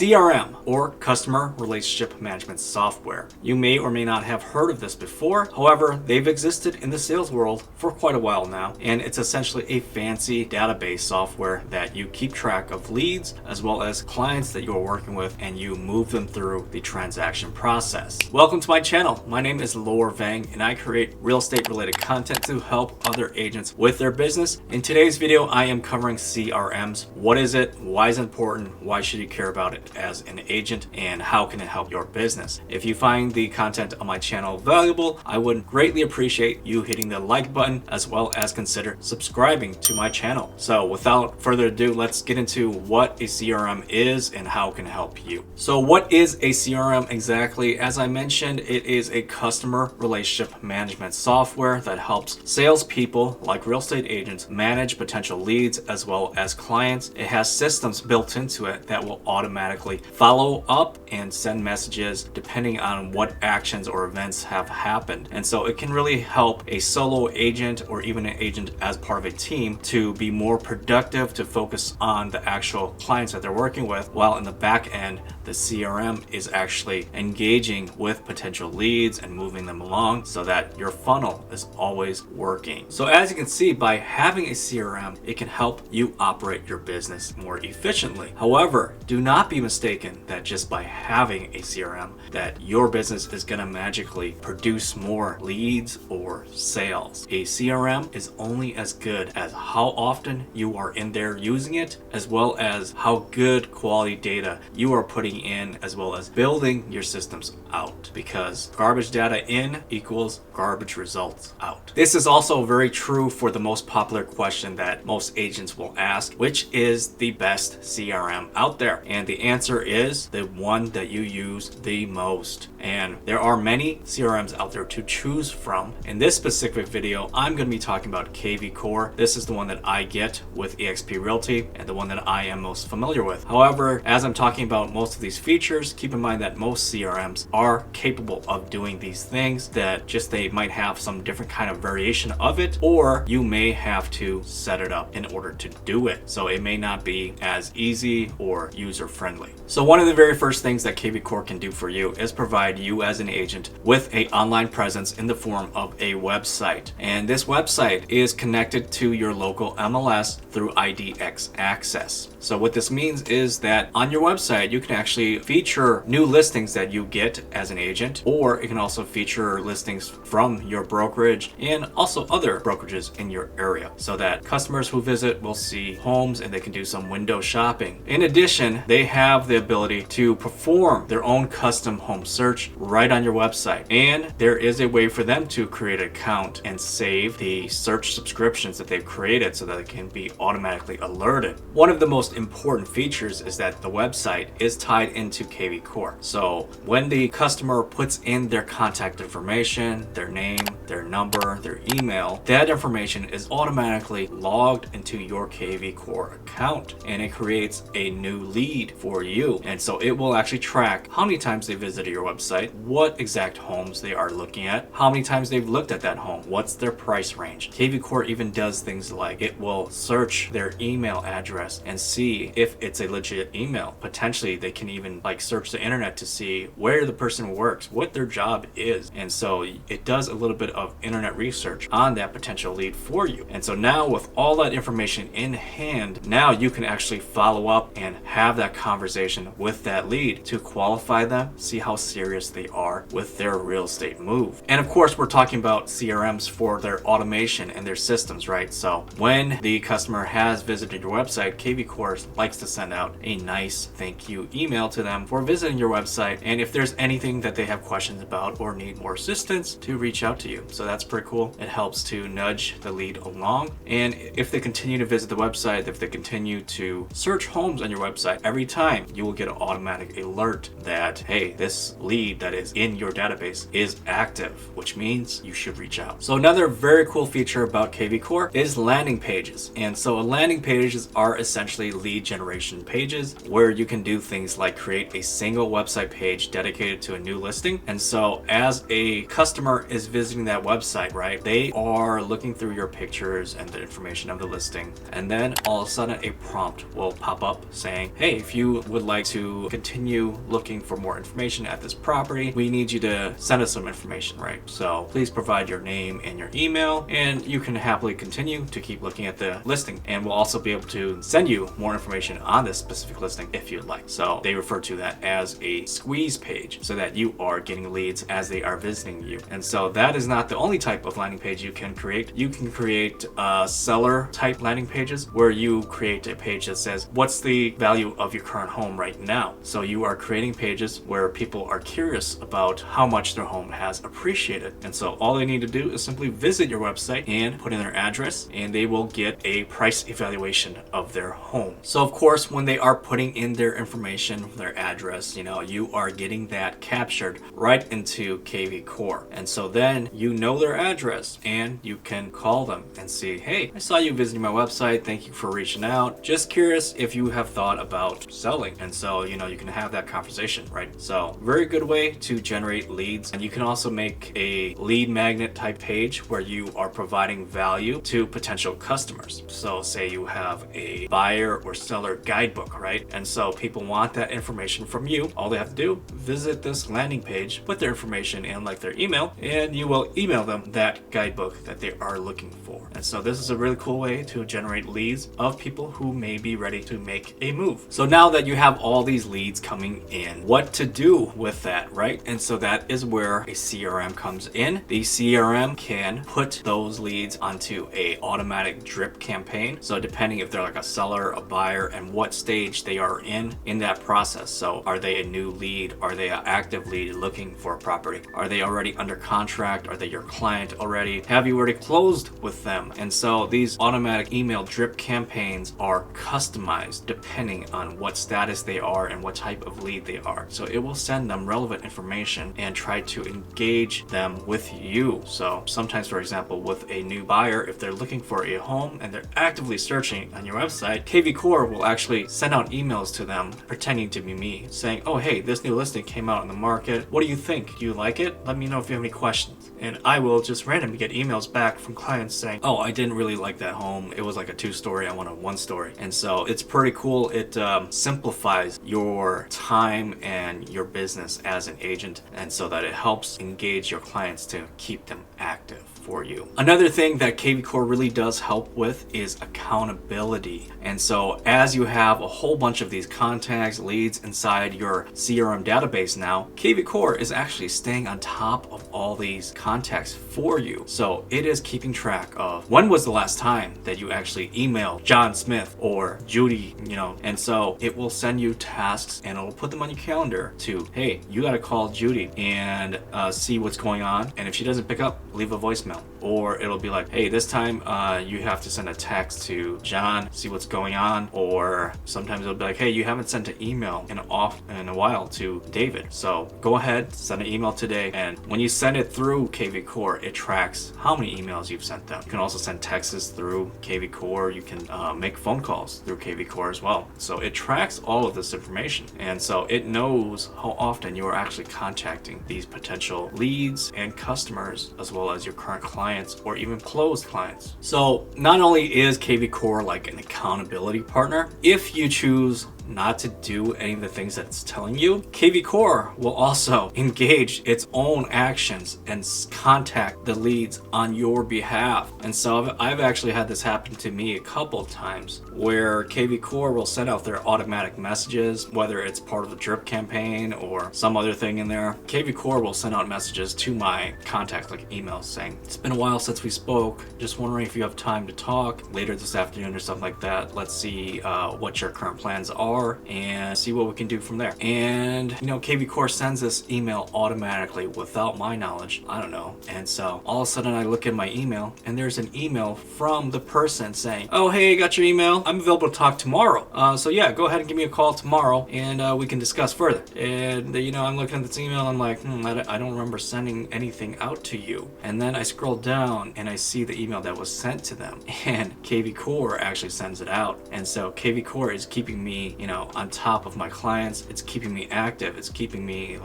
CRM, or Customer Relationship Management Software. You may or may not have heard of this before. However, they've existed in the sales world for quite a while now, and it's essentially a fancy database software that you keep track of leads as well as clients that you're working with, and you move them through the transaction process. Welcome to my channel. My name is Lower Vang, and I create real estate related content to help other agents with their business. In today's video, I am covering CRMs. What is it? Why is it important? Why should you care about it as an agent? And how can it help your business? If you find the content on my channel valuable, I would greatly appreciate you hitting the like button as well as consider subscribing to my channel. So without further ado, let's get into what a CRM is and how it can help you. So what is a CRM exactly? As I mentioned, it is a customer relationship management software that helps salespeople like real estate agents manage potential leads as well as clients. It has systems built into it that will automatically follow up and send messages depending on what actions or events have happened. And so it can really help a solo agent or even an agent as part of a team to be more productive, to focus on the actual clients that they're working with, while in the back end, the CRM is actually engaging with potential leads and moving them along so that your funnel is always working. So as you can see, by having a CRM, it can help you operate your business more efficiently. However, do not be mistaken that just by having a CRM that your business is going to magically produce more leads or sales. A CRM is only as good as how often you are in there using it, as well as how good quality data you are putting in, as well as building your systems out, because garbage data in equals garbage results out. This is also very true for the most popular question that most agents will ask, which is the best CRM out there? And the answer is the one that you use the most. And there are many CRMs out there to choose from. In this specific video, I'm going to be talking about KVCORE. This is the one that I get with eXp Realty and the one that I am most familiar with. However, as I'm talking about most of these features, keep in mind that most CRMs are capable of doing these things, that just they might have some different kind of variation of it, or you may have to set it up in order to do it. So it may not be as easy or user friendly. So one of the very first things that KVCORE can do for you is provide you as an agent with an online presence in the form of a website. And this website is connected to your local MLS through IDX access. So what this means is that on your website, you can actually feature new listings that you get as an agent, or it can also feature listings from your brokerage and also other brokerages in your area, so that customers who visit will see homes and they can do some window shopping. In addition, they have the ability to perform their own custom home search right on your website. And there is a way for them to create an account and save the search subscriptions that they've created so that it can be automatically alerted. One of the most important features is that the website is tied into KVCORE. So when the customer puts in their contact information, their name, their number, their email, that information is automatically logged into your KVCORE account, and it creates a new lead for you. And so it will actually track how many times they visited your website, what exact homes they are looking at, how many times they've looked at that home, what's their price range. KVCORE even does things like it will search their email address and see if it's a legit email. Potentially they can even like search the internet to see where the person works, what their job is. And so it does a little bit of internet research on that potential lead for you. And so now with all that information in hand, now you can actually follow up and have that conversation with that lead to qualify them, see how serious they are with their real estate move. And of course, we're talking about CRMs for their automation and their systems, right? So when the customer has visited your website, KVCORE likes to send out a nice thank you email to them for visiting your website. And if there's anything that they have questions about or need more assistance, to reach out to you. So that's pretty cool. It helps to nudge the lead along. And if they continue to visit the website, if they continue to search homes on your website, every time you will get an automatic alert that, hey, this lead that is in your database is active, which means you should reach out. So another very cool feature about KVCORE is landing pages. And so landing pages are essentially lead generation pages where you can do things like create a single website page dedicated to a new listing. And so as a customer is visiting that website, right, they are looking through your pictures and the information of the listing, and then all of a sudden a prompt will pop up saying, hey, if you would like to to continue looking for more information at this property, we need you to send us some information, right? So please provide your name and your email, and you can happily continue to keep looking at the listing. And we'll also be able to send you more information on this specific listing if you'd like. So they refer to that as a squeeze page, so that you are getting leads as they are visiting you. And so that is not the only type of landing page you can create. You can create seller type landing pages where you create a page that says, what's the value of your current home right now? So you are creating pages where people are curious about how much their home has appreciated. And so all they need to do is simply visit your website and put in their address, and they will get a price evaluation of their home. So of course, when they are putting in their information, their address, you are getting that captured right into KVCORE. And so then you know their address and you can call them and see, hey, I saw you visiting my website. Thank you for reaching out. Just curious if you have thought about selling. And so, you can have that conversation, right? So very good way to generate leads. And you can also make a lead magnet type page where you are providing value to potential customers. So say you have a buyer or seller guidebook, right? And so people want that information from you. All they have to do, visit this landing page, put their information in, like their email, and you will email them that guidebook that they are looking for. And so this is a really cool way to generate leads of people who may be ready to make a move. So now that you have all these leads coming in, what to do with that, right? And so that is where a CRM comes in. The CRM can put those leads onto a automatic drip campaign. So depending if they're like a seller, a buyer, and what stage they are in that process. So are they a new lead? Are they an active lead looking for a property? Are they already under contract? Are they your client already? Have you already closed with them? And so these automatic email drip campaigns are customized depending on what status they are and what type of lead they are. So it will send them relevant information and try to engage them with you. So sometimes, for example, with a new buyer, if they're looking for a home and they're actively searching on your website, KVCORE will actually send out emails to them pretending to be me, saying, oh, hey, this new listing came out on the market. What do you think? Do you like it? Let me know if you have any questions. And I will just randomly get emails back from clients saying, oh, I didn't really like that home. It was like a 2-story. I want a 1-story. And so it's pretty cool. It simplifies your time and your business as an agent, and so that it helps engage your clients to keep them active for you. Another thing that KVCORE really does help with is accountability. And so as you have a whole bunch of these contacts, leads inside your CRM database now, KVCORE is actually staying on top of all these contacts for you. So it is keeping track of when was the last time that you actually emailed John Smith or Judy, and so it will send you tasks and it'll put them on your calendar to, hey, you got to call Judy and see what's going on. And if she doesn't pick up, leave a voicemail. Or it'll be like, hey, this time you have to send a text to John, see what's going on. Or sometimes it'll be like, hey, you haven't sent an email in a while to David. So go ahead, send an email today. And when you send it through KVCORE, it tracks how many emails you've sent them. You can also send texts through KVCORE. You can make phone calls through KVCORE as well. So it tracks all of this information. And so it knows how often you are actually contacting these potential leads and customers, as well as your current clients or even closed clients. So not only is KVCORE like an accountability partner, if you choose not to do any of the things that it's telling you, KVCORE will also engage its own actions and contact the leads on your behalf. And so I've actually had this happen to me a couple of times where KVCORE will send out their automatic messages, whether it's part of the drip campaign or some other thing in there. KVCORE will send out messages to my contacts, like emails, saying, it's been a while since we spoke. Just wondering if you have time to talk later this afternoon or something like that. Let's see what your current plans are and see what we can do from there. And KVCORE sends this email automatically without my knowledge. I don't know. And so all of a sudden I look at my email and there's an email from the person saying, oh, hey, I got your email. I'm available to talk tomorrow. So yeah, go ahead and give me a call tomorrow and we can discuss further. And I'm looking at this email. I'm like, I don't remember sending anything out to you. And then I scroll down and I see the email that was sent to them, and KVCORE actually sends it out. And so KVCORE is keeping me, on top of my clients. It's keeping me active. It's keeping me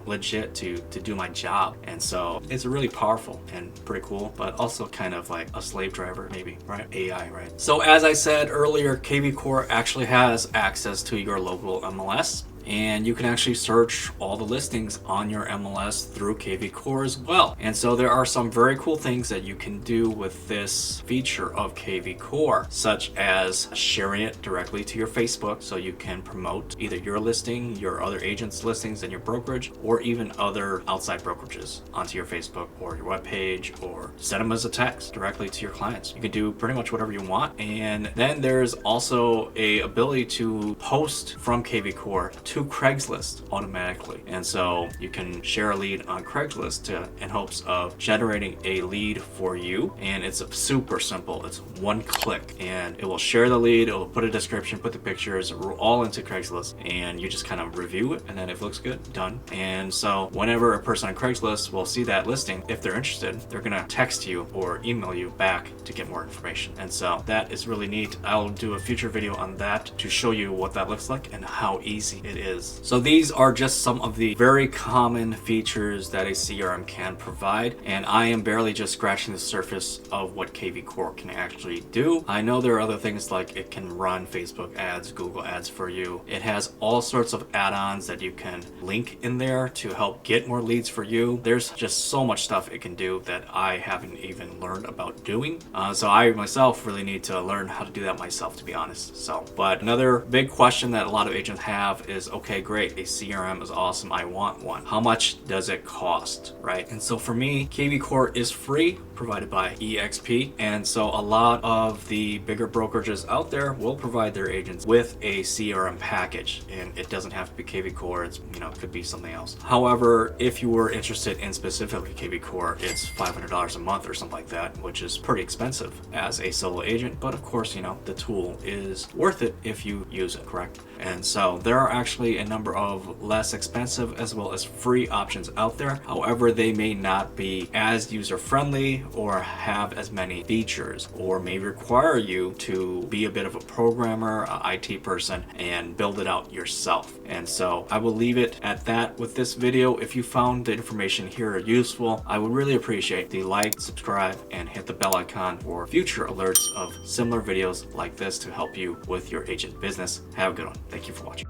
legit to do my job. And so it's really powerful and pretty cool, but also kind of like a slave driver, maybe, right? AI, right? So as I said earlier, KVCORE actually has access to your local MLS. and you can actually search all the listings on your MLS through KVCORE as well. And so there are some very cool things that you can do with this feature of KVCORE, such as sharing it directly to your Facebook so you can promote either your listing, your other agents' listings in your brokerage, or even other outside brokerages onto your Facebook or your webpage, or send them as a text directly to your clients. You can do pretty much whatever you want. And then there's also a ability to post from KVCORE to Craigslist automatically. And so you can share a lead on Craigslist in hopes of generating a lead for you. And it's super simple. It's one click and it will share the lead. It will put a description, put the pictures all into Craigslist, and you just kind of review it. And then if it looks good, done. And so whenever a person on Craigslist will see that listing, if they're interested, they're going to text you or email you back to get more information. And so that is really neat. I'll do a future video on that to show you what that looks like and how easy it is. So these are just some of the very common features that a CRM can provide, and I am barely just scratching the surface of what KVCORE can actually do. I know there are other things like it can run Facebook ads, Google ads for you. It has all sorts of add-ons that you can link in there to help get more leads for you. There's just so much stuff it can do that I haven't even learned about doing. So I myself really need to learn how to do that myself, to be honest. So, but another big question that a lot of agents have is, okay, great, a CRM is awesome, I want one. How much does it cost, right? And so for me, KVCORE is free, provided by EXP. And so a lot of the bigger brokerages out there will provide their agents with a CRM package, and it doesn't have to be KVCORE. It's, it could be something else. However, if you were interested in specifically KVCORE, it's $500 a month or something like that, which is pretty expensive as a solo agent. But of course, the tool is worth it if you use it, correct? And so there are actually a number of less expensive as well as free options out there. However, they may not be as user-friendly or have as many features, or may require you to be a bit of a programmer, an IT person, and build it out yourself. And so I will leave it at that with this video. If you found the information here useful, I would really appreciate the like, subscribe, and hit the bell icon for future alerts of similar videos like this to help you with your agent business. Have a good one. Thank you for watching.